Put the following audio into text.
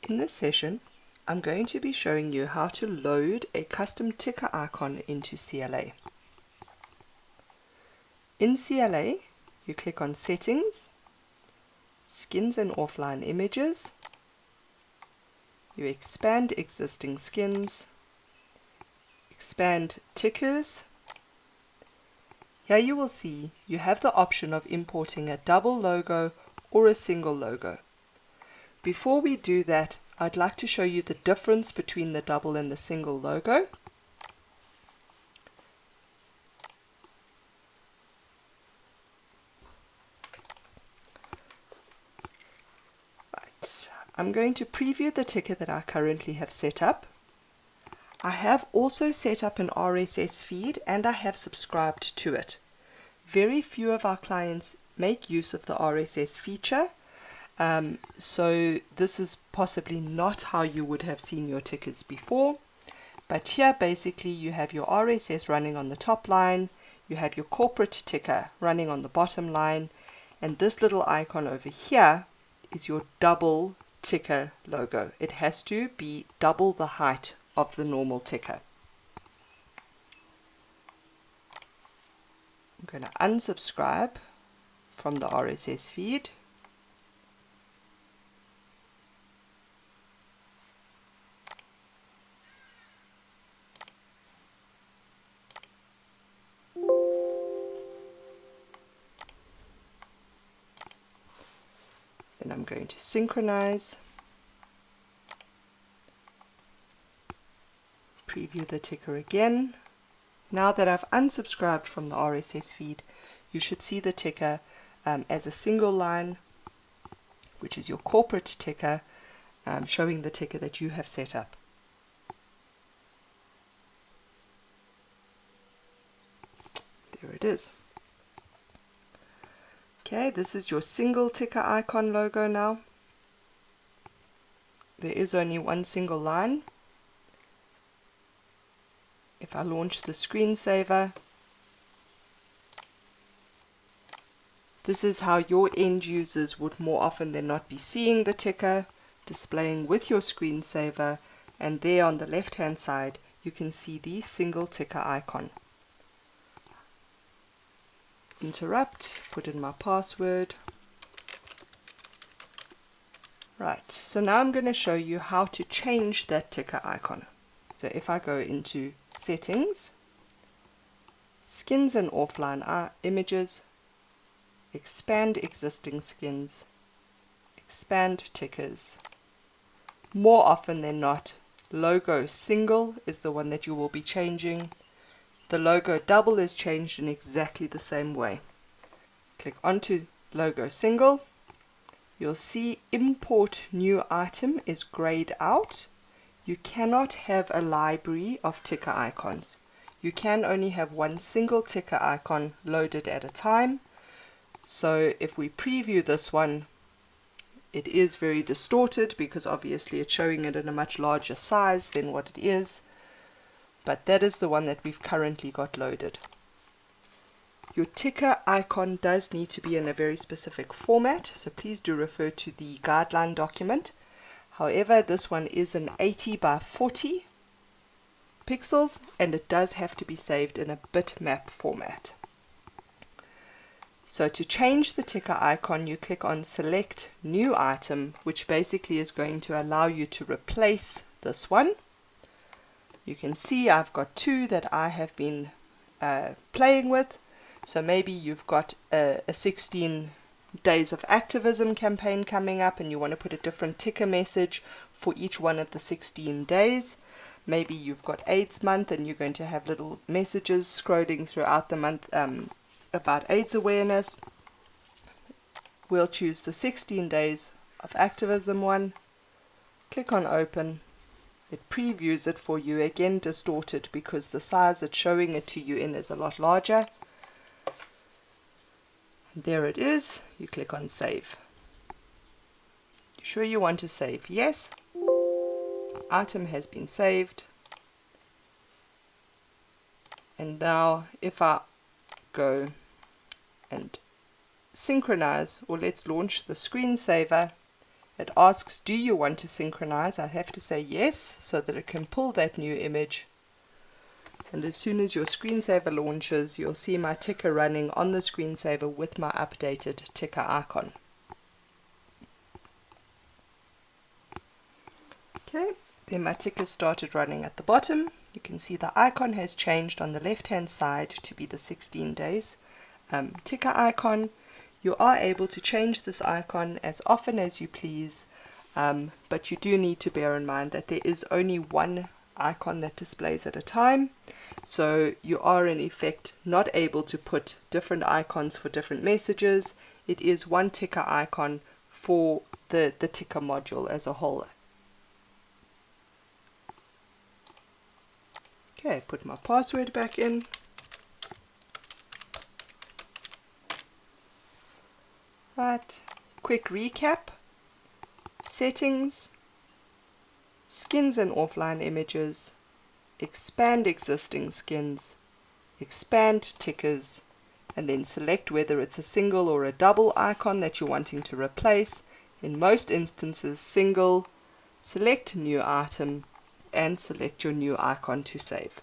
In this session, I'm going to be showing you how to load a custom ticker icon into CLA. In CLA, you click on Settings, Skins and Offline Images, you expand existing skins, expand tickers. Here you will see you have the option of importing a double logo or a single logo. Before we do that, I'd like to show you the difference between the double and the single logo. Right, I'm going to preview the ticker that I currently have set up. I have also set up an RSS feed and I have subscribed to it. Very few of our clients make use of the RSS feature. So this is possibly not how you would have seen your tickers before, but here basically you have your RSS running on the top line, you have your corporate ticker running on the bottom line, and this little icon over here is your double ticker logo. It has to be double the height of the normal ticker. I'm going to unsubscribe from the RSS feed. Then I'm going to synchronize, preview the ticker again. Now that I've unsubscribed from the RSS feed, you should see the ticker as a single line, which is your corporate ticker, showing the ticker that you have set up. There it is. Okay, this is your single ticker icon logo now. There is only one single line. If I launch the screensaver, this is how your end users would more often than not be seeing the ticker, displaying with your screensaver, and there on the left hand side you can see the single ticker icon. Interrupt, put in my password. Right, so now I'm going to show you how to change that ticker icon. So if I go into Settings, Skins and Offline Images, expand existing skins, expand tickers. More often than not, logo single is the one that you will be changing. The logo double is changed in exactly the same way. Click onto logo single. You'll see import new item is grayed out. You cannot have a library of ticker icons. You can only have one single ticker icon loaded at a time. So if we preview this one, it is very distorted because obviously it's showing it in a much larger size than what it is. But that is the one that we've currently got loaded. Your ticker icon does need to be in a very specific format, so please do refer to the guideline document. However, this one is an 80 by 40 pixels and it does have to be saved in a bitmap format. So to change the ticker icon, you click on Select New Item, which basically is going to allow you to replace this one. You can see I've got two that I have been playing with. So maybe you've got a 16 Days of Activism campaign coming up and you want to put a different ticker message for each one of the 16 days. Maybe you've got AIDS month and you're going to have little messages scrolling throughout the month about AIDS awareness. We'll choose the 16 Days of Activism one. Click on Open. It previews it for you, again distorted because the size it's showing it to you in is a lot larger. There it is. You click on Save. You sure you want to save? Yes. Item has been saved. And now if I go and synchronize, or let's launch the screensaver, It asks, do you want to synchronize? I have to say yes, so that it can pull that new image. And as soon as your screensaver launches, you'll see my ticker running on the screensaver with my updated ticker icon. Okay, then my ticker started running at the bottom. You can see the icon has changed on the left hand side to be the 16 days ticker icon. You are able to change this icon as often as you please, but you do need to bear in mind that there is only one icon that displays at a time, so you are in effect not able to put different icons for different messages. It is one ticker icon for the ticker module as a whole. Okay, put my password back in. Right, quick recap. Settings, skins and offline images, expand existing skins, expand tickers, and then select whether it's a single or a double icon that you're wanting to replace. In most instances, single. Select new item and select your new icon to save.